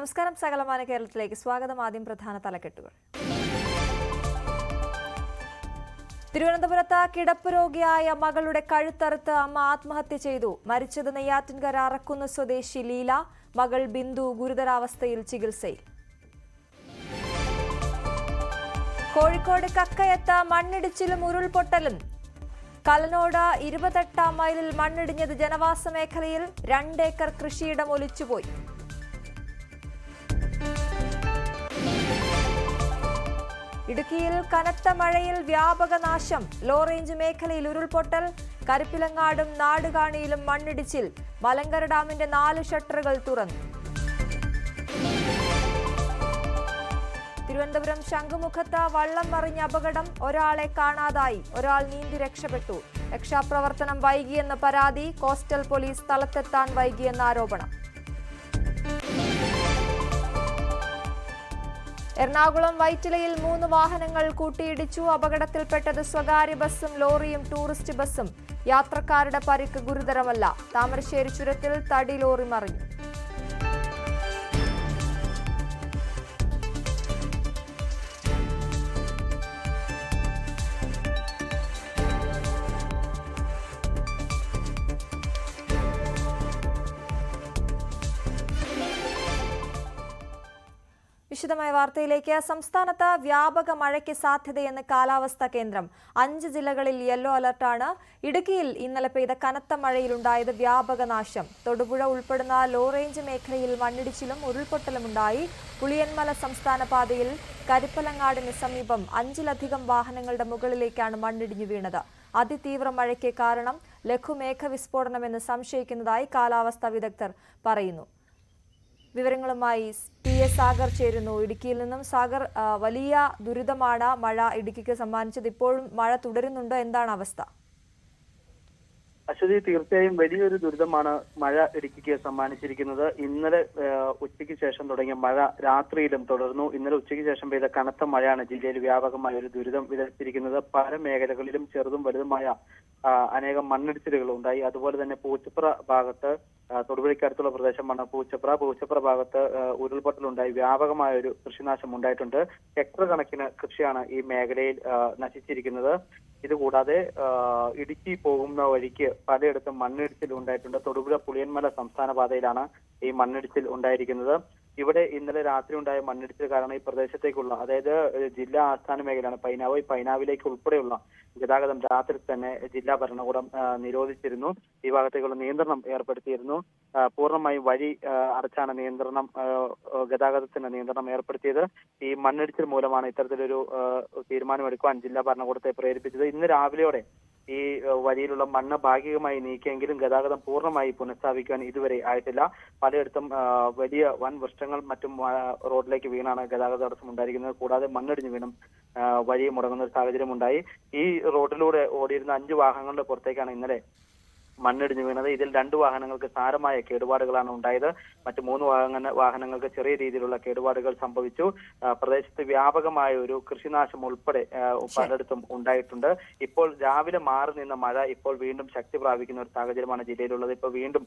നമസ്കാരം. സകലമാന കേരളത്തിലേക്ക് സ്വാഗതം. ആദ്യം പ്രധാന തലക്കെട്ടുകൾ. തിരുവനന്തപുരത്ത് കിടപ്പ് രോഗിയായ മകളുടെ കഴുത്തറുത്ത് അമ്മ ആത്മഹത്യ ചെയ്തു. മരിച്ചത് നെയ്യാറ്റിൻകര അറക്കുന്ന് സ്വദേശി ലീല. മകൾ ബിന്ദു ഗുരുതരാവസ്ഥയിൽ ചികിത്സയിൽ. കോഴിക്കോട് കക്കയത്ത് മണ്ണിടിച്ചിലും ഉരുൾപൊട്ടലും. കലനോട് 28 മൈലിൽ മണ്ണിടിഞ്ഞത് ജനവാസ മേഖലയിൽ. 2 ഏക്കർ കൃഷിയിടം ഒലിച്ചുപോയി. ഇടുക്കിയിൽ കനത്ത മഴയിൽ വ്യാപക നാശം. ലോ റേഞ്ച് മേഖലയിൽ ഉരുൾപൊട്ടൽ. കരിപ്പിലങ്ങാടും നാടുകാണിയിലും മണ്ണിടിച്ചിൽ. മലങ്കര ഡാമിന്റെ 4 ഷട്ടറുകൾ തുറന്നു. തിരുവനന്തപുരം ശംഖുമുഖത്ത് വള്ളം മറിഞ്ഞ അപകടം. ഒരാളെ കാണാതായി. ഒരാൾ നീന്തി രക്ഷപ്പെട്ടു. രക്ഷാപ്രവർത്തനം വൈകിയെന്ന് പരാതി. കോസ്റ്റൽ പോലീസ് സ്ഥലത്തെത്താൻ വൈകിയെന്ന ആരോപണം. എറണാകുളം വൈറ്റിലയിൽ 3 വാഹനങ്ങൾ കൂട്ടിയിടിച്ചു. അപകടത്തിൽപ്പെട്ടത് സ്വകാര്യ ബസ്സും ലോറിയും ടൂറിസ്റ്റ് ബസ്സും. യാത്രക്കാരുടെ പരിക്ക് ഗുരുതരമല്ല. താമരശ്ശേരി ചുരത്തിൽ തടി ലോറി മറിഞ്ഞു. വിശദമായ വാർത്തയിലേക്ക്. സംസ്ഥാനത്ത് വ്യാപക മഴയ്ക്ക് സാധ്യതയെന്ന് കാലാവസ്ഥാ കേന്ദ്രം. 5 ജില്ലകളിൽ യെല്ലോ അലർട്ടാണ്. ഇടുക്കിയിൽ ഇന്നലെ പെയ്ത കനത്ത മഴയിലുണ്ടായത് വ്യാപക നാശം. തൊടുപുഴ ഉൾപ്പെടുന്ന ലോ റേഞ്ച് മേഖലയിൽ മണ്ണിടിച്ചിലും ഉരുൾപൊട്ടലുമുണ്ടായി. പുളിയന്മല സംസ്ഥാന പാതയിൽ കരിപ്പലങ്ങാടിന് സമീപം 5ലധികം വാഹനങ്ങളുടെ മുകളിലേക്കാണ് മണ്ണിടിഞ്ഞു വീണത്. അതിതീവ്ര മഴയ്ക്ക് കാരണം ലഘുമേഘ വിസ്ഫോടനമെന്ന് സംശയിക്കുന്നതായി കാലാവസ്ഥാ വിദഗ്ധർ പറയുന്നു. വിവരങ്ങളുമായി PS സാഗർ ചേരുന്നു ഇടുക്കിയിൽ നിന്നും. സാഗർ, വലിയ ദുരിതമാണ് മഴ ഇടുക്കിക്ക് സമ്മാനിച്ചത്. ഇപ്പോഴും മഴ തുടരുന്നുണ്ടോ? എന്താണ് അവസ്ഥ? അശ്വതി, തീർച്ചയായും വലിയൊരു ദുരിതമാണ് മഴ ഇടുക്കിക്ക് സമ്മാനിച്ചിരിക്കുന്നത്. ഇന്നലെ ഉച്ചയ്ക്ക് ശേഷം തുടങ്ങിയ മഴ രാത്രിയിലും തുടർന്നു. ഇന്നലെ ഉച്ചയ്ക്ക് ശേഷം പെയ്ത കനത്ത മഴയാണ് ജില്ലയിൽ വ്യാപകമായ ഒരു ദുരിതം വിതച്ചിരിക്കുന്നത്. പല മേഖലകളിലും ചെറുതും വലുതുമായ അനേകം മണ്ണിടിച്ചിലുകൾ ഉണ്ടായി. അതുപോലെ തന്നെ പൂച്ചപ്ര ഭാഗത്ത്, തൊടുപുഴയ്ക്കടുത്തുള്ള പ്രദേശമാണ് പൂച്ചപ്ര ഭാഗത്ത് ഉരുൾപൊട്ടലുണ്ടായി. വ്യാപകമായ ഒരു കൃഷിനാശം ഉണ്ടായിട്ടുണ്ട്. ഹെക്ടർ കണക്കിന് കൃഷിയാണ് ഈ മേഖലയിൽ നശിച്ചിരിക്കുന്നത്. ഇതുകൂടാതെ ഇടുക്കി പോകുന്ന വഴിക്ക് പലയിടത്തും മണ്ണിടിച്ചിൽ ഉണ്ടായിട്ടുണ്ട്. തൊടുപുഴ പുളിയന്മല സംസ്ഥാന പാതയിലാണ് ഈ മണ്ണിടിച്ചിൽ ഉണ്ടായിരിക്കുന്നത്. ഇവിടെ ഇന്നലെ രാത്രി ഉണ്ടായ മണ്ണിടിച്ചിൽ കാരണം ഈ പ്രദേശത്തേക്കുള്ള, അതായത് ജില്ലാ ആസ്ഥാന മേഖലയാണ് പൈനാവ്, പൈനാവിലേക്ക് ഉൾപ്പെടെയുള്ള ഗതാഗതം രാത്രി തന്നെ ജില്ലാ ഭരണകൂടം നിരോധിച്ചിരുന്നു. ഈ ഭാഗത്തേക്കുള്ള നിയന്ത്രണം ഏർപ്പെടുത്തിയിരുന്നു. പൂർണ്ണമായും വഴി അടച്ചാണ് ഗതാഗതത്തിന് നിയന്ത്രണം ഏർപ്പെടുത്തിയത്. ഈ മണ്ണിടിച്ചിൽ മൂലമാണ് ഇത്തരത്തിലൊരു തീരുമാനമെടുക്കുവാൻ ജില്ലാ ഭരണകൂടത്തെ പ്രേരിപ്പിച്ചത്. ഇന്ന് രാവിലെയോടെ ഈ വഴിയിലുള്ള മണ്ണ് ഭാഗികമായി നീക്കിയെങ്കിലും ഗതാഗതം പൂർണ്ണമായി പുനഃസ്ഥാപിക്കാൻ ഇതുവരെ ആയിട്ടില്ല. പലയിടത്തും വലിയ വൻ വൃക്ഷങ്ങൾ മറ്റും റോഡിലേക്ക് വീണാണ് ഗതാഗത തടസ്സം ഉണ്ടായിരിക്കുന്നത്. കൂടാതെ മണ്ണിടിഞ്ഞു വീണും വഴി മുടങ്ങുന്ന ഒരു സാഹചര്യം ഉണ്ടായി. ഈ റോഡിലൂടെ ഓടിയിരുന്ന 5 വാഹനങ്ങളുടെ പുറത്തേക്കാണ് ഇന്നലെ മണ്ണിടിഞ്ഞു വീണത്. ഇതിൽ 2 വാഹനങ്ങൾക്ക് സാരമായ കേടുപാടുകളാണ് ഉണ്ടായത്. മറ്റ് 3 വാഹനങ്ങൾക്ക് ചെറിയ രീതിയിലുള്ള കേടുപാടുകൾ സംഭവിച്ചു. പ്രദേശത്ത് വ്യാപകമായ ഒരു കൃഷിനാശം ഉൾപ്പെടെ പലയിടത്തും ഉണ്ടായിട്ടുണ്ട്. ഇപ്പോൾ രാവിലെ മാറി നിന്ന മഴ ഇപ്പോൾ വീണ്ടും ശക്തി പ്രാപിക്കുന്ന ഒരു സാഹചര്യമാണ് ജില്ലയിലുള്ളത്. ഇപ്പോൾ വീണ്ടും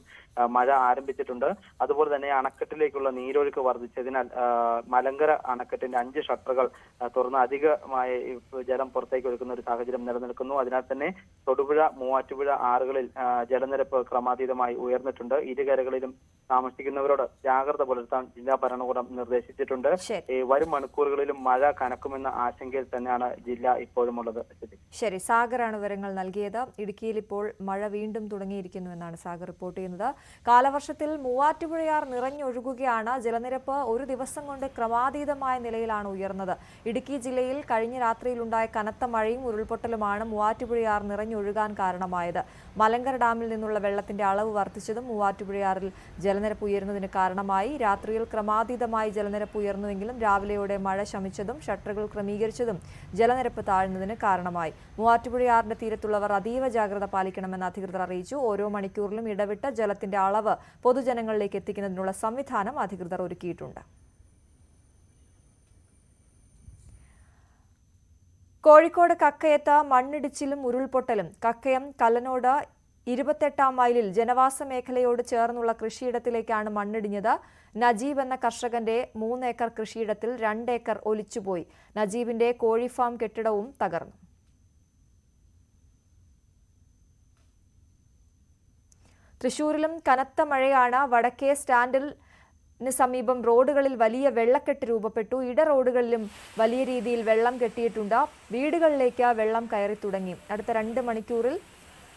മഴ ആരംഭിച്ചിട്ടുണ്ട്. അതുപോലെ തന്നെ അണക്കെട്ടിലേക്കുള്ള നീരൊഴുക്ക് വർദ്ധിച്ചതിനാൽ മലങ്കര അണക്കെട്ടിന്റെ 5 ഷട്ടറുകൾ തുറന്ന് അധികമായ ജലം പുറത്തേക്ക് ഒഴുക്കുന്ന ഒരു സാഹചര്യം നിലനിൽക്കുന്നു. അതിനാൽ തന്നെ തൊടുപുഴ, മൂവാറ്റുപുഴ ആറുകളിൽ ജലനിരപ്പ് ക്രമാതീതമായി ഉയർന്നിട്ടുണ്ട്. ഇരുകരകളിലും താമസിക്കുന്നവരോട് ജാഗ്രത പുലർത്താൻ ജില്ലാ ഭരണകൂടം നിർദ്ദേശിച്ചിട്ടുണ്ട്. വരും മണിക്കൂറുകളിലും മഴ കനക്കുമെന്ന ആശങ്കയിൽ തന്നെയാണ് ജില്ല ഇപ്പോഴും ഉള്ളത്. ശരി, സാഗറാണ് വിവരങ്ങൾ നൽകിയത്. ഇടുക്കിയിൽ ഇപ്പോൾ മഴ വീണ്ടും തുടങ്ങിയിരിക്കുന്നുവെന്നാണ് സാഗർ റിപ്പോർട്ട് ചെയ്യുന്നത്. കാലവർഷത്തിൽ മൂവാറ്റുപുഴയാർ നിറഞ്ഞൊഴുകുകയാണ്. ജലനിരപ്പ് ഒരു ദിവസം കൊണ്ട് ക്രമാതീതമായ നിലയിലാണ് ഉയർന്നത്. ഇടുക്കി ജില്ലയിൽ കഴിഞ്ഞ രാത്രിയിലുണ്ടായ കനത്ത മഴയും ഉരുൾപൊട്ടലുമാണ് മൂവാറ്റുപുഴയാർ നിറഞ്ഞൊഴുകാൻ കാരണമായത്. മലങ്കര ഡാമിൽ നിന്നുള്ള വെള്ളത്തിന്റെ അളവ് വർദ്ധിച്ചതും മൂവാറ്റുപുഴയാറിൽ ജലനിരപ്പ് ഉയരുന്നതിന് കാരണമായി. രാത്രിയിൽ ക്രമാതീതമായി ജലനിരപ്പ് ഉയർന്നുവെങ്കിലും രാവിലെയോടെ മഴ ശമിച്ചതും ഷട്ടറുകൾ ക്രമീകരിച്ചതും ജലനിരപ്പ് താഴ്ന്നതിന് കാരണമായി. മൂവാറ്റുപുഴയാറിന്റെ തീരത്തുള്ളവർ അതീവ ജാഗ്രത പാലിക്കണമെന്ന് അധികൃതർ അറിയിച്ചു. ഓരോ മണിക്കൂറിലും ഇടവിട്ട് ജലത്തിന്റെ അളവ് പൊതുജനങ്ങളിലേക്ക് എത്തിക്കുന്നതിനുള്ള സംവിധാനം അധികൃതർ ഒരുക്കിയിട്ടുണ്ട്. കോഴിക്കോട് കക്കയത്ത് മണ്ണിടിച്ചിലും ഉരുൾപൊട്ടലും. കക്കയം കല്ലനോട് 28-ാം മൈലിൽ ജനവാസ മേഖലയോട് ചേർന്നുള്ള കൃഷിയിടത്തിലേക്കാണ് മണ്ണിടിഞ്ഞത്. നജീബ് എന്ന കർഷകന്റെ 3 ഏക്കർ കൃഷിയിടത്തിൽ 2 ഏക്കർ ഒലിച്ചുപോയി. നജീബിന്റെ കോഴിഫാം കെട്ടിടവും തകർന്നു. തൃശൂരിലും കനത്ത മഴയാണ്. വടക്കേ സ്റ്റാൻഡിന് സമീപം റോഡുകളിൽ വലിയ വെള്ളക്കെട്ട് രൂപപ്പെട്ടു. ഇട റോഡുകളിലും വലിയ രീതിയിൽ വെള്ളം കെട്ടിയിട്ടുണ്ട്. വീടുകളിലേക്ക് വെള്ളം കയറി തുടങ്ങി. അടുത്ത 2 മണിക്കൂറിൽ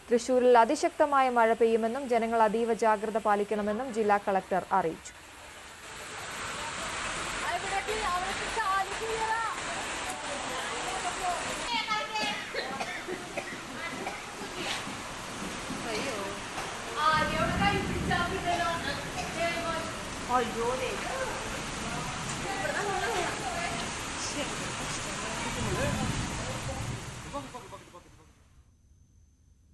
തൃശൂരിൽ അതിശക്തമായ മഴ പെയ്യുമെന്നും ജനങ്ങൾ അതീവ ജാഗ്രത പാലിക്കണമെന്നും ജില്ലാ കളക്ടർ അറിയിച്ചു.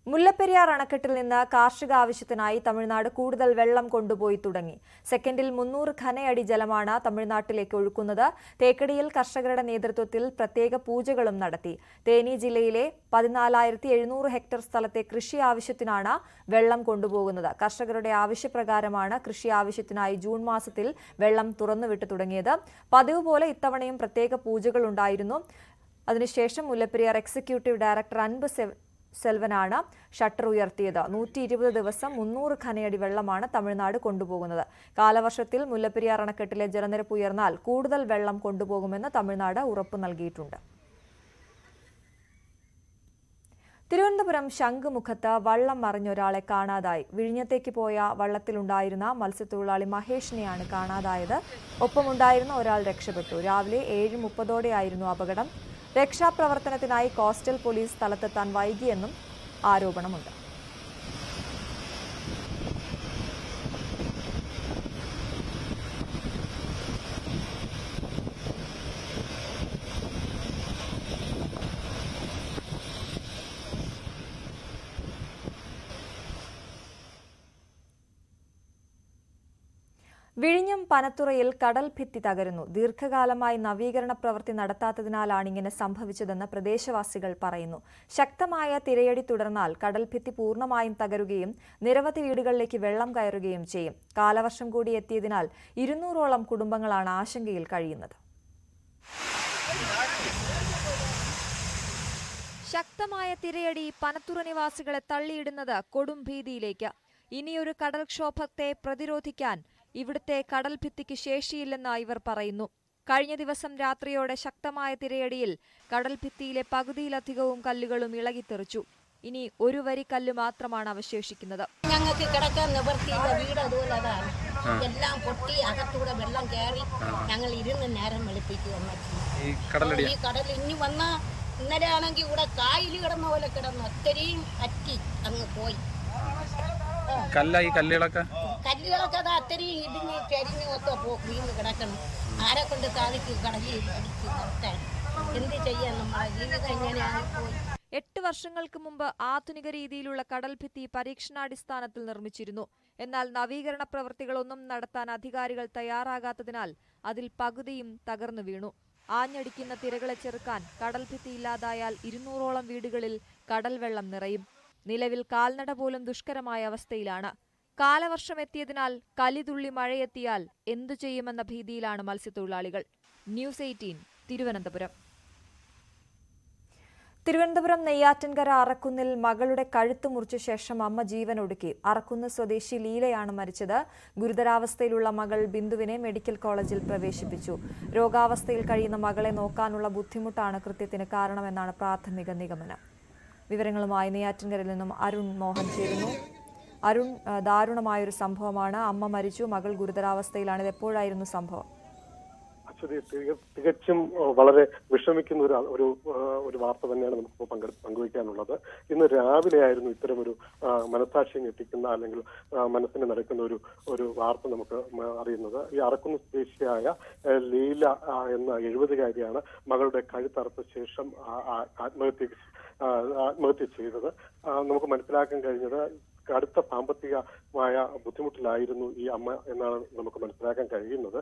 മുല്ലപ്പെരിയാർ അണക്കെട്ടിൽ നിന്ന് കാർഷിക ആവശ്യത്തിനായി തമിഴ്നാട് കൂടുതൽ വെള്ളം കൊണ്ടുപോയി തുടങ്ങി. സെക്കൻഡിൽ 300 ഘനയടി ജലമാണ് തമിഴ്നാട്ടിലേക്ക് ഒഴുക്കുന്നത്. തേക്കടിയിൽ കർഷകരുടെ നേതൃത്വത്തിൽ പ്രത്യേക പൂജകളും നടത്തി. തേനി ജില്ലയിലെ 14,700 ഹെക്ടർ സ്ഥലത്തെ കൃഷി ആവശ്യത്തിനാണ് വെള്ളം കൊണ്ടുപോകുന്നത്. കർഷകരുടെ ആവശ്യപ്രകാരമാണ് കൃഷി ആവശ്യത്തിനായി ജൂൺ മാസത്തിൽ വെള്ളം തുറന്നുവിട്ടു തുടങ്ങിയത്. പതിവ് പോലെ ഇത്തവണയും പ്രത്യേക പൂജകളുണ്ടായിരുന്നു. അതിനുശേഷം Mullaperiyar executive director Anbu സെൽവനാണ് shutter ഉയർത്തിയത്. 120 ദിവസം 300 ഘനയടി വെള്ളമാണ് തമിഴ്നാട് കൊണ്ടുപോകുന്നത്. കാലവർഷത്തിൽ മുല്ലപ്പെരിയാർ അണക്കെട്ടിലെ ജലനിരപ്പ് ഉയർന്നാൽ കൂടുതൽ വെള്ളം കൊണ്ടുപോകുമെന്ന് തമിഴ്നാട് ഉറപ്പു നൽകിയിട്ടുണ്ട്. തിരുവനന്തപുരം ശംഖുമുഖത്ത് വള്ളം മറിഞ്ഞൊരാളെ കാണാതായി. വിഴിഞ്ഞത്തേക്ക് പോയ വള്ളത്തിലുണ്ടായിരുന്ന മത്സ്യത്തൊഴിലാളി മഹേഷിനെയാണ് കാണാതായത്. ഒപ്പമുണ്ടായിരുന്ന ഒരാൾ രക്ഷപ്പെട്ടു. രാവിലെ 7:30ഓടെയായിരുന്നു അപകടം. രക്ഷാപ്രവർത്തനത്തിനായി കോസ്റ്റൽ പോലീസ് സ്ഥലത്തെത്താൻ വൈകിയെന്നും ആരോപണമുണ്ട്. വിഴിഞ്ഞം പനത്തുറയിൽ കടൽ ഭിത്തി തകരുന്നു. ദീർഘകാലമായി നവീകരണ പ്രവൃത്തി നടത്താത്തതിനാലാണ് ഇങ്ങനെ സംഭവിച്ചതെന്ന് പ്രദേശവാസികൾ പറയുന്നു. ശക്തമായ തിരയടി തുടർന്നാൽ കടൽ ഭിത്തി പൂർണ്ണമായും തകരുകയും നിരവധി വീടുകളിലേക്ക് വെള്ളം കയറുകയും ചെയ്യും. കാലവർഷം കൂടി എത്തിയതിനാൽ 200ഓളം കുടുംബങ്ങളാണ് ആശങ്കയിൽ കഴിയുന്നത്. ശക്തമായ തിരയടി പനത്തുറ നിവാസികളെ തള്ളിയിടുന്നത് കൊടും ഭീതിയിലേക്ക്. ഇനിയൊരു കടൽക്ഷോഭത്തെ പ്രതിരോധിക്കാൻ ഇവിടുത്തെ കടൽഭിത്തിക്ക് ശേഷിയില്ലെന്ന് ഇവർ പറയുന്നു. കഴിഞ്ഞ ദിവസം രാത്രിയോടെ ശക്തമായ തിരയടിയിൽ കടൽഭിത്തിയിലെ പകുതിയിലധികവും കല്ലുകളും ഇളകിത്തെറിച്ചു. ഇനി ഒരു വരി കല്ല് മാത്രമാണ് അവശേഷിക്കുന്നത്. ഞങ്ങൾക്ക് കിടക്കാൻ നിവർത്തിയില്ല. വീട് അതുപോലെ അതാണ്. എല്ലാം പൊട്ടി അകത്തൂടെ വെള്ളം കയറി ഞങ്ങൾ ഇരുന്ന് നേരം വെളുപ്പിക്കുക. ഈ കടൽ ഇനി വന്ന ഇന്നലെ ആണെങ്കിൽ ഇവിടെ കായൽ കിടന്ന പോലെ കിടന്നു. അത്രയും അറ്റി അങ്ങ് പോയി. കല്ലുകളൊക്കെ അത് അത്രയും ഇടിഞ്ഞ് കരിഞ്ഞ് ഒക്കെ വീണ് കിടക്കണം. ആരെ കൊണ്ട് സാധിക്കും കടലിൽ അടിച്ച് നിർത്താൻ? എന്ത് ചെയ്യാൻ? നമ്മളെ ജീവിതം ഇങ്ങനെയാണ് പോയി. 8 വർഷങ്ങൾക്ക് മുമ്പ് ആധുനിക രീതിയിലുള്ള കടൽഭിത്തി പരീക്ഷണാടിസ്ഥാനത്തിൽ നിർമ്മിച്ചിരുന്നു. എന്നാൽ നവീകരണ പ്രവൃത്തികളൊന്നും നടത്താൻ അധികാരികൾ തയ്യാറാകാത്തതിനാൽ അതിൽ പകുതിയും തകർന്നു വീണു. ആഞ്ഞടിക്കുന്ന തിരകളെ ചെറുക്കാൻ കടൽഭിത്തി ഇല്ലാതായാൽ 200ഓളം വീടുകളിൽ കടൽ വെള്ളം നിറയും. നിലവിൽ കാൽനട പോലും ദുഷ്കരമായ അവസ്ഥയിലാണ്. കാലവർഷം എത്തിയതിനാൽ കലിതുള്ളി മഴയെത്തിയാൽ എന്തു ചെയ്യുമെന്ന ഭീതിയിലാണ് മത്സ്യത്തൊഴിലാളികൾ. ന്യൂസ് 18 തിരുവനന്തപുരം. തിരുവനന്തപുരം നെയ്യാറ്റിൻകര അറക്കുന്നിൽ മകളുടെ കഴുത്ത് മുറിച്ച ശേഷം അമ്മ ജീവനൊടുക്കി. അറക്കുന്ന് സ്വദേശി ലീലയാണ് മരിച്ചത്. ഗുരുതരാവസ്ഥയിലുള്ള മകൾ ബിന്ദുവിനെ മെഡിക്കൽ കോളേജിൽ പ്രവേശിപ്പിച്ചു. രോഗാവസ്ഥയിൽ കഴിയുന്ന മകളെ നോക്കാനുള്ള ബുദ്ധിമുട്ടാണ് കൃത്യത്തിന് കാരണമെന്നാണ് പ്രാഥമിക നിഗമനം. വിവരങ്ങളുമായി നെയ്യാറ്റിൻകരയിൽ നിന്നും അരുൺ മോഹൻ ചേരുന്നു. അരുൺ, ദാരുണമായൊരു സംഭവമാണ്. അമ്മ മരിച്ചു, മകൾ ഗുരുതരാവസ്ഥയിലാണ്. ഇത് എപ്പോഴായിരുന്നു സംഭവം? തികച്ചും വളരെ വിഷമിക്കുന്ന ഒരു വാർത്ത തന്നെയാണ് നമുക്ക് പങ്കുവയ്ക്കാനുള്ളത്. ഇന്ന് രാവിലെ ആയിരുന്നു ഇത്തരമൊരു മനസാക്ഷിയെ ഞെട്ടിക്കുന്ന അല്ലെങ്കിൽ മനസ്സിന് നടക്കുന്ന ഒരു വാർത്ത നമുക്ക് അറിയുന്നത്. ഈ അറക്കുന്ന് സ്വദേശിയായ ലീല എന്ന 70-കാരിയാണ് മകളുടെ കഴുത്തറുത്ത ശേഷം ആത്മഹത്യ ചെയ്തത്. നമുക്ക് മനസ്സിലാക്കാൻ കഴിഞ്ഞത് കടുത്ത സാമ്പത്തികമായ ബുദ്ധിമുട്ടിലായിരുന്നു ഈ അമ്മ എന്നാണ് നമുക്ക് മനസ്സിലാക്കാൻ കഴിയുന്നത്.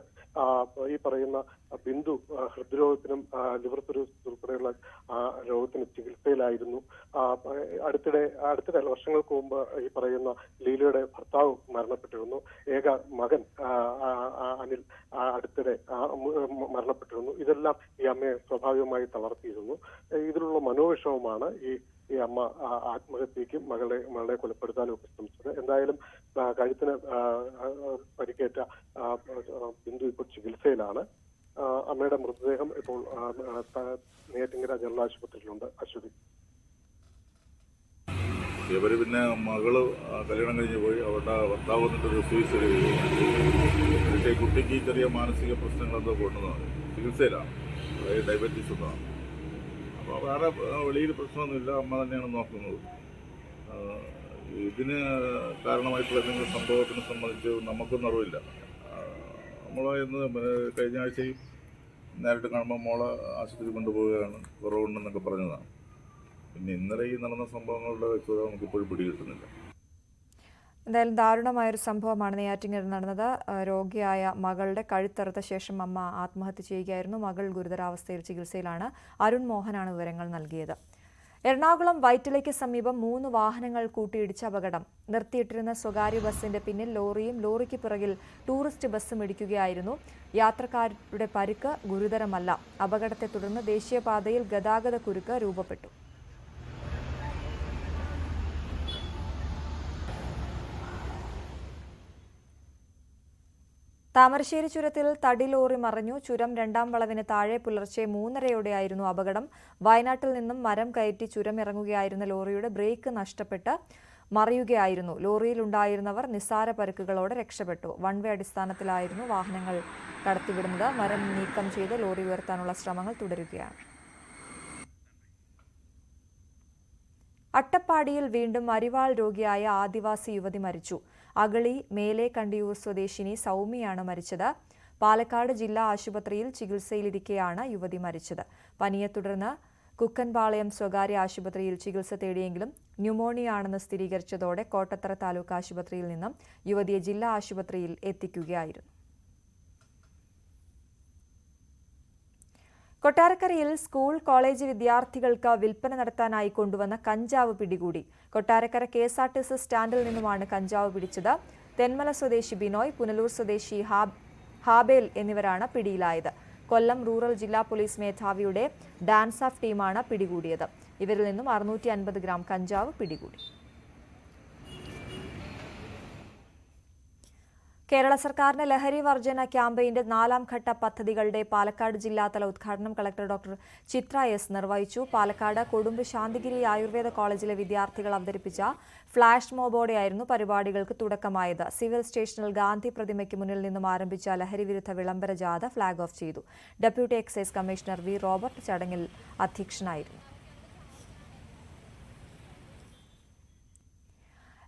ഈ പറയുന്ന ബിന്ദു ഹൃദ്രോഗത്തിനും ലിവർ സിറോസിസ് ഉൾപ്പെടെയുള്ള രോഗത്തിന് ചികിത്സയിലായിരുന്നു. അടുത്തിടെ വർഷങ്ങൾക്ക് മുമ്പ് ഈ പറയുന്ന ലീലയുടെ ഭർത്താവ് മരണപ്പെട്ടിരുന്നു. ഏക മകൻ അനിൽ അടുത്തിടെ മരണപ്പെട്ടിരുന്നു. ഇതെല്ലാം ഈ അമ്മയെ സ്വാഭാവികമായി തളർത്തിയിരുന്നു. ഇതിലുള്ള മനോവിഷമമാണ് ഈ അമ്മ ആത്മഹത്യക്കും മകളെ കൊലപ്പെടുത്താനും ഒക്കെ ശ്രമിച്ചത്. എന്തായാലും കഴുത്തിന് പരിക്കേറ്റ ബിന്ദു ഇപ്പോൾ ചികിത്സയിലാണ്. അമ്മയുടെ മൃതദേഹം ഇപ്പോൾ നെയ്യാറ്റിൻകര ജനറൽ ആശുപത്രിയിലുണ്ട്. അശ്വതി, ഇവര് പിന്നെ മകള് കല്യാണം കഴിഞ്ഞ് പോയി, അവരുടെ ഭർത്താവ് വന്നിട്ടൊരു സൂയിസൈഡ് ചെയ്തു. പക്ഷേ കുട്ടിക്ക് ചെറിയ മാനസിക പ്രശ്നങ്ങളെന്തോ കൊണ്ടുവന്നത് ചികിത്സയിലാണ്, അതായത് ഡയബറ്റീസ് ഒന്നാണ്. അപ്പോൾ വേറെ വെളിയിൽ പ്രശ്നമൊന്നുമില്ല, അമ്മ തന്നെയാണ് നോക്കുന്നത്. ഇതിന് കാരണമായിട്ടുള്ള എന്തെങ്കിലും സംഭവത്തിനെ സംബന്ധിച്ച് നമുക്കൊന്നും അറിവില്ല. നമ്മൾ ഇന്ന് കഴിഞ്ഞ ആഴ്ചയും നേരിട്ട് കാണുമ്പോൾ മോളെ ആശുപത്രി കൊണ്ടുപോവുകയാണ്, കുറവുണ്ടെന്നൊക്കെ പറഞ്ഞതാണ്. പിന്നെ ഇന്നലെ ഈ നടന്ന സംഭവങ്ങളുടെ വ്യക്തത നമുക്കിപ്പോഴും പിടികിട്ടുന്നില്ല. എന്തായാലും ദാരുണമായൊരു സംഭവമാണ് നെയ്യാറ്റിൻകരയിൽ നടന്നത്. രോഗിയായ മകളുടെ കഴുത്തറുത്ത ശേഷം അമ്മ ആത്മഹത്യ ചെയ്യുകയായിരുന്നു. മകൾ ഗുരുതരാവസ്ഥയിൽ ചികിത്സയിലാണ്. അരുൺ മോഹനാണ് വിവരങ്ങൾ നൽകിയത്. എറണാകുളം വൈറ്റിലയ്ക്ക് സമീപം 3 വാഹനങ്ങൾ കൂട്ടിയിടിച്ച അപകടം. നിർത്തിയിട്ടിരുന്ന സ്വകാര്യ ബസിന്റെ പിന്നിൽ ലോറിയും ലോറിക്ക് പിറകിൽ ടൂറിസ്റ്റ് ബസ്സും ഇടിക്കുകയായിരുന്നു. യാത്രക്കാരുടെ പരിക്ക് ഗുരുതരമല്ല. അപകടത്തെ തുടർന്ന് ദേശീയപാതയിൽ ഗതാഗത കുരുക്ക് രൂപപ്പെട്ടു. താമരശ്ശേരി ചുരത്തിൽ തടി ലോറി മറിഞ്ഞു. ചുരം 2ാം വളവിന് താഴെ പുലർച്ചെ 3:30യോടെയായിരുന്നു അപകടം. വയനാട്ടിൽ നിന്നും മരം കയറ്റി ചുരം ഇറങ്ങുകയായിരുന്ന ലോറിയുടെ ബ്രേക്ക് നഷ്ടപ്പെട്ട് മറിയുകയായിരുന്നു. ലോറിയിലുണ്ടായിരുന്നവർ നിസ്സാര പരിക്കുകളോടെ രക്ഷപ്പെട്ടു. വൺ വേ അടിസ്ഥാനത്തിലായിരുന്നു വാഹനങ്ങൾ കടത്തിവിടുന്നത്. മരം നീക്കം ചെയ്ത് ലോറി ഉയർത്താനുള്ള ശ്രമങ്ങൾ തുടരുകയാണ്. അട്ടപ്പാടിയിൽ വീണ്ടും അരിവാൾ രോഗിയായ ആദിവാസി യുവതി മരിച്ചു. അഗളി മേലെ കണ്ടിയൂർ സ്വദേശിനി സൗമ്യയാണ് മരിച്ചത്. പാലക്കാട് ജില്ലാ ആശുപത്രിയിൽ ചികിത്സയിലിരിക്കെയാണ് യുവതി മരിച്ചത്. പനിയെ തുടർന്ന് കുക്കൻപാളയം സ്വകാര്യ ആശുപത്രിയിൽ ചികിത്സ തേടിയെങ്കിലും ന്യൂമോണിയാണെന്ന് സ്ഥിരീകരിച്ചതോടെ കോട്ടത്തറ താലൂക്ക് ആശുപത്രിയിൽ നിന്നും യുവതിയെ ജില്ലാ ആശുപത്രിയിൽ എത്തിക്കുകയായിരുന്നു. കൊട്ടാരക്കരയിൽ സ്കൂൾ കോളേജ് വിദ്യാർത്ഥികൾക്ക് വിൽപ്പന നടത്താനായി കൊണ്ടുവന്ന കഞ്ചാവ് പിടികൂടി. കൊട്ടാരക്കര KSRTC സ്റ്റാൻഡിൽ നിന്നുമാണ് കഞ്ചാവ് പിടിച്ചത്. തെന്മല സ്വദേശി ബിനോയ്, പുനലൂർ സ്വദേശി ഹാബേൽ എന്നിവരാണ് പിടിയിലായത്. കൊല്ലം റൂറൽ ജില്ലാ പോലീസ് മേധാവിയുടെ ഡാൻസ് ഓഫ് ടീമാണ് പിടികൂടിയത്. ഇവരിൽ നിന്നും 650 ഗ്രാം കഞ്ചാവ് പിടികൂടി. കേരള സർക്കാരിന്റെ ലഹരി വർജന ക്യാമ്പയിന്റെ 4ാം ഘട്ട പദ്ധതികളുടെ പാലക്കാട് ജില്ലാതല ഉദ്ഘാടനം കളക്ടർ ഡോക്ടർ ചിത്ര എസ് നിർവഹിച്ചു. പാലക്കാട് കൊടുമ്പ് ശാന്തിഗിരി ആയുർവേദ കോളേജിലെ വിദ്യാർത്ഥികൾ അവതരിപ്പിച്ച ഫ്ളാഷ് മോബോടെയായിരുന്നു പരിപാടികൾക്ക് തുടക്കമായത്. സിവിൽ സ്റ്റേഷനിൽ ഗാന്ധി പ്രതിമയ്ക്ക് മുന്നിൽ നിന്നും ആരംഭിച്ച ലഹരി വിരുദ്ധ വിളംബര ജാഥ ഫ്ളാഗ് ഓഫ് ചെയ്തു. Deputy excise commissioner V Robert ചടങ്ങിൽ അധ്യക്ഷനായിരുന്നു.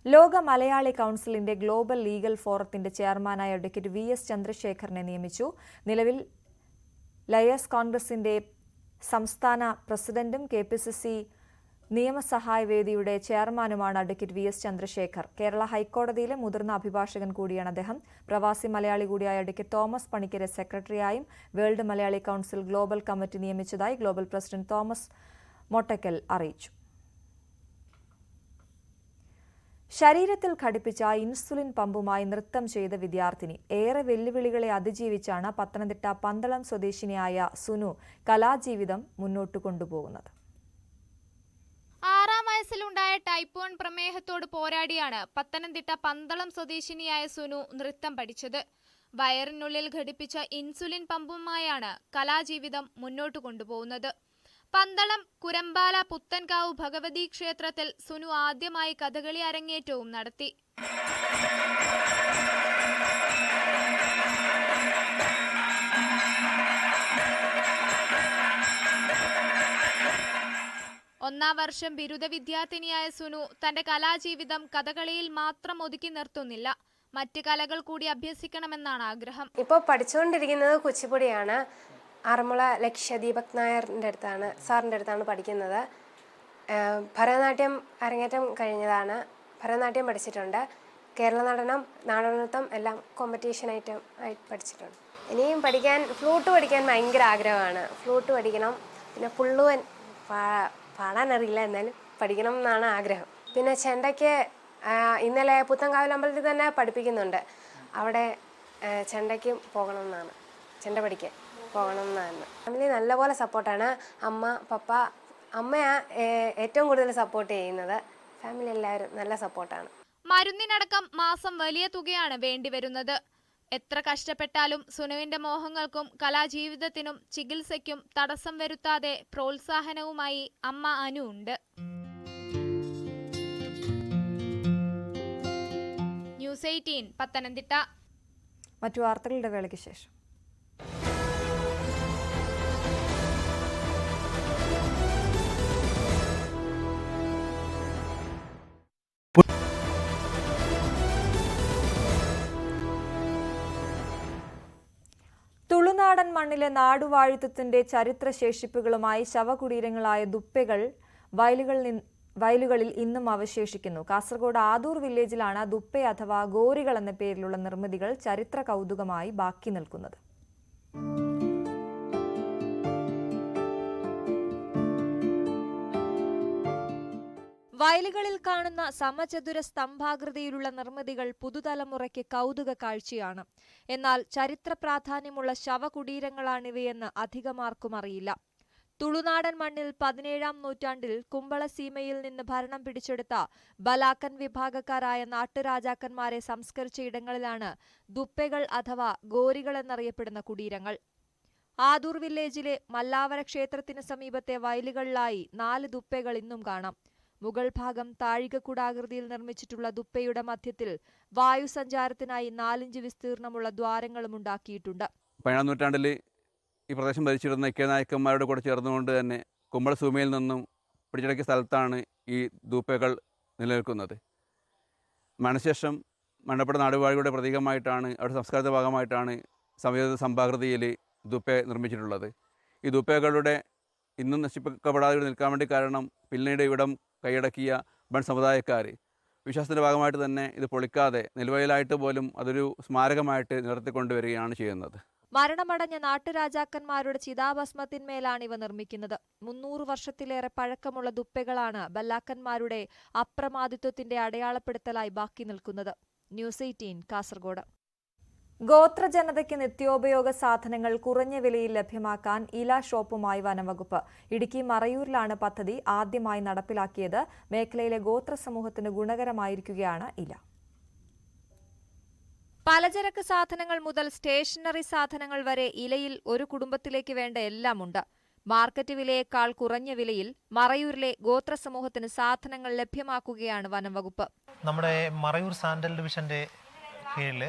ലോക മലയാളി കൗൺസിലിന്റെ ഗ്ലോബൽ ലീഗൽ ഫോറത്തിന്റെ ചെയർമാനായ അഡ്വക്കേറ്റ് VS ചന്ദ്രശേഖരനെ നിയമിച്ചു. നിലവിൽ ലയേഴ്സ് കോൺഗ്രസിന്റെ സംസ്ഥാന പ്രസിഡന്റും KPCC നിയമസഹായ വേദിയുടെ ചെയർമാനുമാണ് അഡ്വക്കേറ്റ് VS ചന്ദ്രശേഖർ. കേരള ഹൈക്കോടതിയിലെ മുതിർന്ന അഭിഭാഷകൻ കൂടിയാണ് അദ്ദേഹം. പ്രവാസി മലയാളി കൂടിയായ അഡ്വക്കേറ്റ് തോമസ് പണിക്കരെ സെക്രട്ടറിയായും world Malayali council global committee നിയമിച്ചതായി ഗ്ലോബൽ പ്രസിഡന്റ് തോമസ് മൊട്ടക്കൽ അറിയിച്ചു. ശരീരത്തിൽ ഘടിപ്പിച്ച ഇൻസുലിൻ പമ്പുമായി നൃത്തം ചെയ്ത വിദ്യാർത്ഥിനി. ഏറെ വെല്ലുവിളികളെ അതിജീവിച്ചാണ് പത്തനംതിട്ട പന്തളം സ്വദേശിനിയായ സുനു കലാജീവിതം മുന്നോട്ട് കൊണ്ടുപോകുന്നത്. 6ാം വയസ്സിലുണ്ടായ ടൈപ്പ് 1 പ്രമേഹത്തോട് പോരാടിയാണ് പത്തനംതിട്ട പന്തളം സ്വദേശിനിയായ സുനു നൃത്തം പഠിച്ചത്. വയറിനുള്ളിൽ ഘടിപ്പിച്ച ഇൻസുലിൻ പമ്പുമായാണ് കലാജീവിതം മുന്നോട്ട് കൊണ്ടുപോകുന്നത്. പന്തളം കുരമ്പാല പുത്തൻകാവ് ഭഗവതി ക്ഷേത്രത്തിൽ സുനു ആദ്യമായി കഥകളി അരങ്ങേറ്റവും നടത്തി. ഒന്നാം വർഷം ബിരുദ വിദ്യാർത്ഥിനിയായ സുനു തന്റെ കലാജീവിതം കഥകളിയിൽ മാത്രം ഒതുക്കി നിർത്തുന്നില്ല. മറ്റ് കലകൾ കൂടി അഭ്യസിക്കണമെന്നാണ് ആഗ്രഹം. ഇപ്പോൾ പഠിച്ചുകൊണ്ടിരിക്കുന്നത് കുച്ചിപ്പുടിയാണ്. ആറന്മുള ലക്ഷ്യദീപക് നായറിൻ്റെ സാറിൻ്റെ അടുത്താണ് പഠിക്കുന്നത്. ഭരതനാട്യം അരങ്ങേറ്റം കഴിഞ്ഞതാണ്. ഭരതനാട്യം പഠിച്ചിട്ടുണ്ട്. കേരള നടനം, നാടോടിനൃത്തം എല്ലാം കോമ്പറ്റീഷൻ ആയിട്ട് പഠിച്ചിട്ടുണ്ട്. ഇനിയും ഫ്ലൂട്ട് പഠിക്കാൻ ഭയങ്കര ആഗ്രഹമാണ്. ഫ്ലൂട്ട് പഠിക്കണം. പിന്നെ പുള്ളുവൻ പാടാനറിയില്ല, എന്നാലും പഠിക്കണം എന്നാണ് ആഗ്രഹം. പിന്നെ ചെണ്ടയ്ക്ക് ഇന്നലെ പുത്തൻകാവിൽ അമ്പലത്തിൽ തന്നെ പഠിപ്പിക്കുന്നുണ്ട്. അവിടെ ചെണ്ടയ്ക്കും പോകണം എന്നാണ്, ചെണ്ട പഠിക്കാൻ പോകണം എന്നാണ്. ഫാമിലി നല്ലപോലെ സപ്പോർട്ടാണ്. അമ്മ, പപ്പ, അമ്മയാ ഏറ്റവും കൂടുതൽ സപ്പോർട്ട് ചെയ്യുന്നത്. ഫാമിലി എല്ലാവരും നല്ല സപ്പോർട്ടാണ്. മരുന്നിനടക്കം മാസം വലിയ തുകയാണ് വേണ്ടിവരുന്നത്. എത്ര കഷ്ടപ്പെട്ടാലും സുനുവിന്റെ മോഹങ്ങൾക്കും കലാജീവിതത്തിനും ചികിത്സയ്ക്കും തടസ്സം വരുത്താതെ പ്രോത്സാഹനവുമായി അമ്മ അനു ഉണ്ട്. ന്യൂസ് 18 പത്തനംതിട്ട. മറ്റു വാർത്തകളുടെ വേളയ്ക്ക് ശേഷം. തുളുനാടൻ മണ്ണിലെ നാടുവാഴിത്തത്തിന്റെ ചരിത്രശേഷിപ്പുകളുമായി ശവകുടീരങ്ങളായ ദുപ്പകൾ വയലുകളിൽ ഇന്നും അവശേഷിക്കുന്നു. കാസർഗോഡ് ആദൂർ വില്ലേജിലാണ് ദുപ്പെ അഥവാ ഗോരികൾ എന്ന പേരിലുള്ള നിർമ്മിതികൾ ചരിത്ര കൗതുകമായി ബാക്കി നിൽക്കുന്നത്. വയലുകളിൽ കാണുന്ന സമചതുര സ്തംഭാകൃതിയിലുള്ള നിർമ്മിതികൾ പുതുതലമുറയ്ക്ക് കൗതുക കാഴ്ചയാണ്. എന്നാൽ ചരിത്ര പ്രാധാന്യമുള്ള ശവകുടീരങ്ങളാണിവയെന്ന് അധികമാർക്കും അറിയില്ല. തുളുനാടൻ മണ്ണിൽ 17-ാം നൂറ്റാണ്ടിൽ കുമ്പളസീമയിൽ നിന്ന് ഭരണം പിടിച്ചെടുത്ത ബലാക്കൻ വിഭാഗക്കാരായ നാട്ടുരാജാക്കന്മാരെ സംസ്കരിച്ച ഇടങ്ങളിലാണ് ദുപ്പകൾ അഥവാ ഗോരികൾ എന്നറിയപ്പെടുന്ന കുടീരങ്ങൾ. ആദൂർ വില്ലേജിലെ മല്ലാവര ക്ഷേത്രത്തിന് സമീപത്തെ വയലുകളിലായി 4 ദുപ്പകൾ ഇന്നും കാണാം. മുകൾ ഭാഗം താഴികക്കുടാകൃതിയിൽ നിർമ്മിച്ചിട്ടുള്ള ദുപ്പയുടെ മധ്യത്തിൽ വായുസഞ്ചാരത്തിനായി 4 ഇഞ്ച് വിസ്തീർണമുള്ള ദ്വാരങ്ങളും ഉണ്ടാക്കിയിട്ടുണ്ട്. 17-ാം നൂറ്റാണ്ടിൽ ഈ പ്രദേശം ഭരിച്ചിരുന്ന കെ നായക്കന്മാരുടെ കൂടെ ചേർന്നുകൊണ്ട് തന്നെ കുമ്പളസൂമയിൽ നിന്നും പിടിച്ചടക്കിയ സ്ഥലത്താണ് ഈ ദൂപ്പകൾ നിലനിൽക്കുന്നത്. മരണശേഷം മരണപ്പെട്ട നാടുവാഴികളുടെ പ്രതീകമായിട്ടാണ്, അവരുടെ സംസ്കാരത്തിന്റെ ഭാഗമായിട്ടാണ് സമചതുര സംഭാകൃതിയിൽ ദുപ്പ നിർമ്മിച്ചിട്ടുള്ളത്. ഈ ദുപ്പകളുടെ ഇന്നും നശിപ്പിക്കപ്പെടാതെ നിൽക്കാൻ വേണ്ടി കാരണം പിന്നീട് ഇവിടം കൈയടക്കിയ ബൺ സമുദായക്കാർ വിശ്വാസത്തിൻ്റെ ഭാഗമായിട്ട് തന്നെ ഇത് പൊളിക്കാതെ നിലവിലായിട്ട് പോലും അതൊരു സ്മാരകമായിട്ട് നിലനിർത്തിക്കൊണ്ടുവരികയാണ് ചെയ്യുന്നത്. മരണമടഞ്ഞ നാട്ടുരാജാക്കന്മാരുടെ ചിതാഭസ്മത്തിന്മേലാണ് ഇവ നിർമ്മിക്കുന്നത്. 300 വർഷത്തിലേറെ പഴക്കമുള്ള ദുപ്പകളാണ് ബല്ലാക്കന്മാരുടെ അപ്രമാദിത്വത്തിന്റെ അടയാളപ്പെടുത്തലായി ബാക്കി നിൽക്കുന്നത്. ന്യൂസ് 18 കാസർഗോഡ്. ഗോത്രജനതയ്ക്ക് നിത്യോപയോഗ സാധനങ്ങൾ കുറഞ്ഞ വിലയിൽ ലഭ്യമാക്കാൻ ഇല ഷോപ്പുമായി വനംവകുപ്പ്. ഇടുക്കി മറയൂരിലാണ് പദ്ധതി ആദ്യമായി നടപ്പിലാക്കിയത്. മേഖലയിലെ ഗോത്ര സമൂഹത്തിന് ഗുണകരമായിരിക്കുകയാണ് ഇല. പലചരക്ക് സാധനങ്ങൾ മുതൽ സ്റ്റേഷനറി സാധനങ്ങൾ വരെ ഇലയിൽ ഒരു കുടുംബത്തിലേക്ക് വേണ്ട എല്ലാമുണ്ട്. മാർക്കറ്റ് വിലയേക്കാൾ കുറഞ്ഞ വിലയിൽ മറയൂരിലെ ഗോത്ര സമൂഹത്തിന് സാധനങ്ങൾ ലഭ്യമാക്കുകയാണ് വനംവകുപ്പ്. നമ്മുടെ മറയൂർ സാൻഡൽ ഡിവിഷന്റെ കീഴിൽ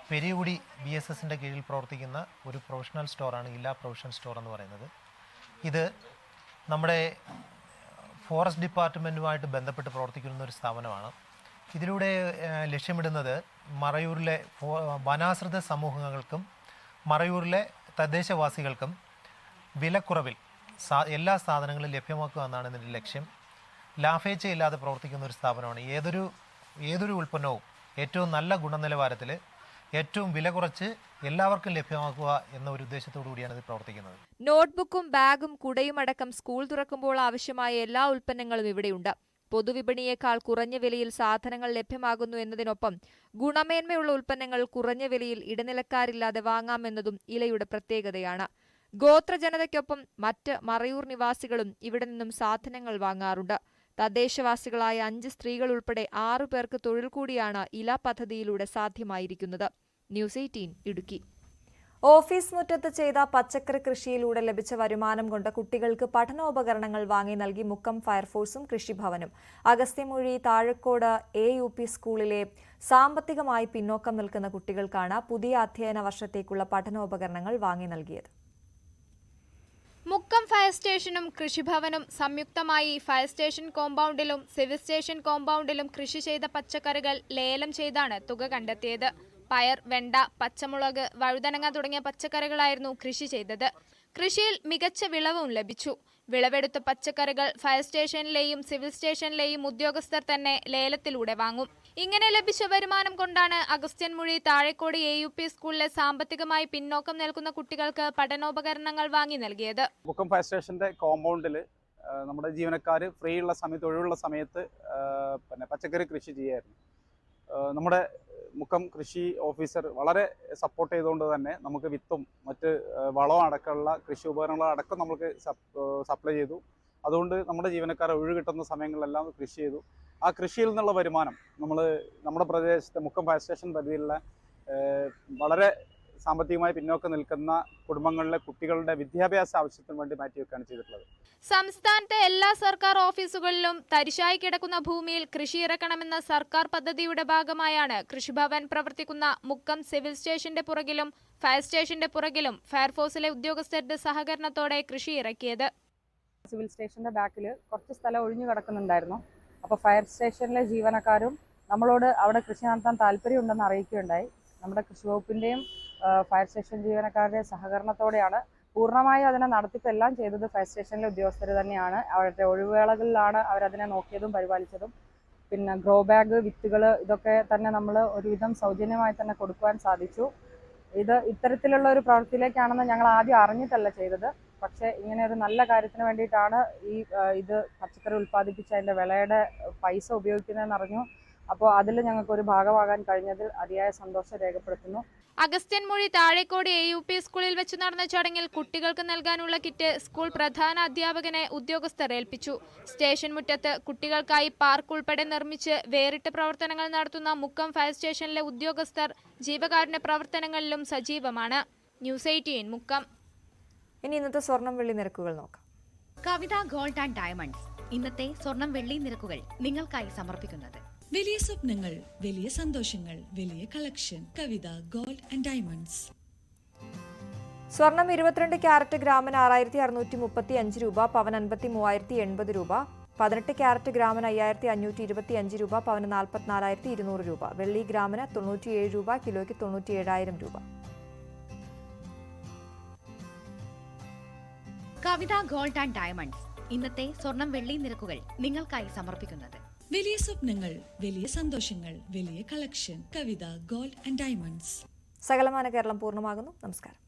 പെരിയകുടി BSSന്റെ കീഴിൽ പ്രവർത്തിക്കുന്ന ഒരു പ്രൊഫഷണൽ സ്റ്റോറാണ് ഇല പ്രൊഫഷണൽ സ്റ്റോർ എന്ന് പറയുന്നത്. ഇത് നമ്മുടെ ഫോറസ്റ്റ് ഡിപ്പാർട്ട്മെൻറ്റുമായിട്ട് ബന്ധപ്പെട്ട് പ്രവർത്തിക്കുന്ന ഒരു സ്ഥാപനമാണ്. ഇതിലൂടെ ലക്ഷ്യമിടുന്നത് മറയൂരിലെ വനാശ്രിത സമൂഹങ്ങൾക്കും മറയൂരിലെ തദ്ദേശവാസികൾക്കും വിലക്കുറവിൽ എല്ലാ സാധനങ്ങളും ലഭ്യമാക്കുക എന്നാണ് ഇതിൻ്റെ ലക്ഷ്യം. ലാഭേച്ഛയില്ലാതെ പ്രവർത്തിക്കുന്ന ഒരു സ്ഥാപനമാണ്. ഏതൊരു ഉൽപ്പന്നവും ഏറ്റവും നല്ല ഗുണനിലവാരത്തിൽ ഏറ്റവും വില കുറച്ച് എല്ലാവർക്കും ലഭ്യമാക്കുക എന്ന ഒരു ഉദ്ദേശത്തോടു കൂടിയാണ് ഇത് പ്രവർത്തിക്കുന്നത്. നോട്ട്ബുക്കും ബാഗും കുടയുമടക്കം സ്കൂൾ തുറക്കുമ്പോൾ ആവശ്യമായ എല്ലാ ഉൽപ്പന്നങ്ങളും ഇവിടെയുണ്ട്. പൊതുവിപണിയേക്കാൾ കുറഞ്ഞ വിലയിൽ സാധനങ്ങൾ ലഭ്യമാകുന്നു എന്നതിനൊപ്പം ഗുണമേന്മയുള്ള ഉൽപ്പന്നങ്ങൾ കുറഞ്ഞ വിലയിൽ ഇടനിലക്കാരില്ലാതെ വാങ്ങാമെന്നതും ഇലയുടെ പ്രത്യേകതയാണ്. ഗോത്രജനതയ്ക്കൊപ്പം മറ്റ് മറയൂർ നിവാസികളും ഇവിടെ നിന്നും സാധനങ്ങൾ വാങ്ങാറുണ്ട്. തദ്ദേശവാസികളായ 5 സ്ത്രീകൾ ഉൾപ്പെടെ 6 പേർക്ക് തൊഴിൽ കൂടിയാണ് ഇല പദ്ധതിയിലൂടെ സാധ്യമായിരിക്കുന്നത്. ന്യൂസ് 18 ഇടുക്കി. ഓഫീസ് മുറ്റത്ത് ചെയ്ത പച്ചക്കറി കൃഷിയിലൂടെ ലഭിച്ച വരുമാനം കൊണ്ട് കുട്ടികൾക്ക് പഠനോപകരണങ്ങൾ വാങ്ങി നൽകി മുക്കം ഫയർഫോഴ്സും കൃഷിഭവനും. അഗസ്ത്യമൊഴി താഴക്കോട് AUP സ്കൂളിലെ സാമ്പത്തികമായി പിന്നോക്കം നിൽക്കുന്ന കുട്ടികൾക്കാണ് പുതിയ അധ്യയന വർഷത്തേക്കുള്ള പഠനോപകരണങ്ങൾ വാങ്ങി നൽകിയത്. മുക്കം ഫയർ സ്റ്റേഷനും കൃഷിഭവനും സംയുക്തമായി ഫയർ സ്റ്റേഷൻ കോമ്പൗണ്ടിലും സിവിൽ സ്റ്റേഷൻ കോമ്പൗണ്ടിലും കൃഷി ചെയ്ത പച്ചക്കറികൾ ലേലം ചെയ്താണ് തുക കണ്ടെത്തിയത്. പയർ, വെണ്ട, പച്ചമുളക്, വഴുതനങ്ങ തുടങ്ങിയ പച്ചക്കറികളായിരുന്നു കൃഷി ചെയ്തത്. കൃഷിയിൽ മികച്ച വിളവും ലഭിച്ചു. വിളവെടുത്ത പച്ചക്കറികൾ ഫയർ സ്റ്റേഷനിലെയും സിവിൽ സ്റ്റേഷനിലെയും ഉദ്യോഗസ്ഥർ തന്നെ ലേലത്തിലൂടെ വാങ്ങും. ഇങ്ങനെ ലഭിച്ച വരുമാനം കൊണ്ടാണ് അഗസ്ത്യൻമുഴി താഴേക്കോട് AUP സ്കൂളിലെ സാമ്പത്തികമായി പിന്നോക്കം നിൽക്കുന്ന കുട്ടികൾക്ക് പഠനോപകരണങ്ങൾ വാങ്ങി നൽകിയത്. മുക്കം ഫയർ സ്റ്റേഷന്റെ കോമ്പൗണ്ടിൽ നമ്മുടെ ജീവനക്കാർ ഫ്രീ ഉള്ള സമയത്ത്, ഒഴിവുള്ള സമയത്ത് പച്ചക്കറി കൃഷി ചെയ്യായിരുന്നു. നമ്മുടെ മുക്കം കൃഷി ഓഫീസർ വളരെ സപ്പോർട്ട് ചെയ്തുകൊണ്ട് തന്നെ നമുക്ക് വിത്തും മറ്റ് വളവും അടക്കമുള്ള കൃഷി ഉപകരണങ്ങളും അടക്കം നമുക്ക് സപ്ലൈ ചെയ്തു. അതുകൊണ്ട് നമ്മുടെ ജീവനക്കാർ ഒഴിവ് കിട്ടുന്ന സമയങ്ങളിലെല്ലാം കൃഷി ചെയ്തു. ആ കൃഷിയിൽ നിന്നുള്ള വരുമാനം നമ്മുടെ പ്രദേശത്തെ മുക്കം ഫയർ സ്റ്റേഷൻ പരിധിയിലുള്ള വളരെ സാമ്പത്തികമായി പിന്നോക്കം നിൽക്കുന്ന കുടുംബങ്ങളിലെ കുട്ടികളുടെ വിദ്യാഭ്യാസ ആവശ്യത്തിന് വേണ്ടി മാറ്റിവെക്കുകയാണ് ചെയ്തിട്ടുള്ളത്. സംസ്ഥാനത്തെ എല്ലാ സർക്കാർ ഓഫീസുകളിലും തരിശായി കിടക്കുന്ന ഭൂമിയിൽ കൃഷി ഇറക്കണമെന്ന സർക്കാർ പദ്ധതിയുടെ ഭാഗമായാണ് കൃഷിഭവൻ പ്രവർത്തിക്കുന്ന മുക്കം സിവിൽ സ്റ്റേഷന്റെ പുറകിലും ഫയർ സ്റ്റേഷന്റെ പുറകിലും ഫയർഫോഴ്സിലെ ഉദ്യോഗസ്ഥരുടെ സഹകരണത്തോടെ കൃഷി ഇറക്കിയത്. സിവിൽ സ്റ്റേഷന്റെ ബാക്കിൽ കുറച്ച് സ്ഥലം ഒഴിഞ്ഞു കിടക്കുന്നുണ്ടായിരുന്നു. അപ്പോൾ ഫയർ സ്റ്റേഷനിലെ ജീവനക്കാരും നമ്മളോട് അവിടെ കൃഷി നടത്താൻ താല്പര്യമുണ്ടെന്ന് അറിയിക്കുകയുണ്ടായി. നമ്മുടെ കൃഷി വകുപ്പിന്റെയും ഫയർ സ്റ്റേഷൻ ജീവനക്കാരുടെ സഹകരണത്തോടെയാണ് പൂർണ്ണമായും അതിനെ നടത്തിപ്പെല്ലാം ചെയ്തത് ഫയർ സ്റ്റേഷനിലെ ഉദ്യോഗസ്ഥർ തന്നെയാണ്. അവരുടെ ഒഴിവുവേളകളിലാണ് അവരതിനെ നോക്കിയതും പരിപാലിച്ചതും. പിന്നെ ഗ്രോ ബാഗ്, വിത്തുകൾ ഇതൊക്കെ തന്നെ നമ്മൾ ഒരുവിധം സൗജന്യമായി തന്നെ കൊടുക്കുവാൻ സാധിച്ചു. ഇത്തരത്തിലുള്ള ഒരു പ്രവൃത്തിയിലേക്കാണെന്ന് ഞങ്ങൾ ആദ്യം അറിഞ്ഞിട്ടല്ല ചെയ്തത്. പക്ഷേ ഇങ്ങനെ ഒരു നല്ല കാര്യത്തിന് വേണ്ടിയിട്ടാണ് ഇത് പച്ചക്കറി ഉൽപ്പാദിപ്പിച്ച് അതിൻ്റെ വിളയുടെ പൈസ ഉപയോഗിക്കുന്നതെന്ന് അറിഞ്ഞു. അപ്പോൾ അതിൽ ഞങ്ങൾക്കൊരു ഭാഗമാകാൻ കഴിഞ്ഞതിൽ അതിയായ സന്തോഷം രേഖപ്പെടുത്തുന്നു. അഗസ്ത്യൻമുഴി താഴേക്കോട് AUP സ്കൂളിൽ വെച്ച് നടന്ന ചടങ്ങിൽ കുട്ടികൾക്ക് നൽകാനുള്ള കിറ്റ് സ്കൂൾ പ്രധാന അധ്യാപകനെ ഉദ്യോഗസ്ഥർ ഏൽപ്പിച്ചു. സ്റ്റേഷൻ മുറ്റത്ത് കുട്ടികൾക്കായി പാർക്ക് ഉൾപ്പെടെ നിർമ്മിച്ച് വേറിട്ട പ്രവർത്തനങ്ങൾ നടത്തുന്ന മുക്കം ഫയർ സ്റ്റേഷനിലെ ഉദ്യോഗസ്ഥർ ജീവകാരുണ്യ പ്രവർത്തനങ്ങളിലും സജീവമാണ്. ന്യൂസ് 18 മുക്കം. ഇനി ഇന്നത്തെ സ്വർണം വെള്ളി നിരക്കുകൾ നോക്കാം. കവിത ഗോൾഡ് ആൻഡ് ഡയമണ്ട്സ് ഇന്നത്തെ സ്വർണം വെള്ളി നിരക്കുകൾ നിങ്ങൾക്കായി സമർപ്പിക്കുന്നത്. വലിയ സ്വപ്നങ്ങൾ, വലിയ സന്തോഷങ്ങൾ, വലിയ collection. Kavitha gold and diamonds. സ്വർണം 22 ക്യാരറ്റ് ഗ്രാമിന് 6635 രൂപ, പവൻ 53,080 രൂപ. 18 ക്യാരറ്റ് ഗ്രാമിന് 5525 രൂപ, പവന് 44,200 രൂപ. വെള്ളി ഗ്രാമിന് 97 രൂപ, കിലോയ്ക്ക് 97,000 രൂപ. കവിത ഗോൾഡ് ആൻഡ് ഡയമണ്ട്സ് ഇന്നത്തെ സ്വർണം വെള്ളി നിരക്കുകൾ നിങ്ങൾക്കായി സമർപ്പിക്കുന്നത്. വലിയ സ്വപ്നങ്ങൾ, വലിയ സന്തോഷങ്ങൾ, വലിയ collection. Kavitha gold and diamonds. സകലമാന കേരളം പൂർണ്ണമാകുന്നു. നമസ്കാരം.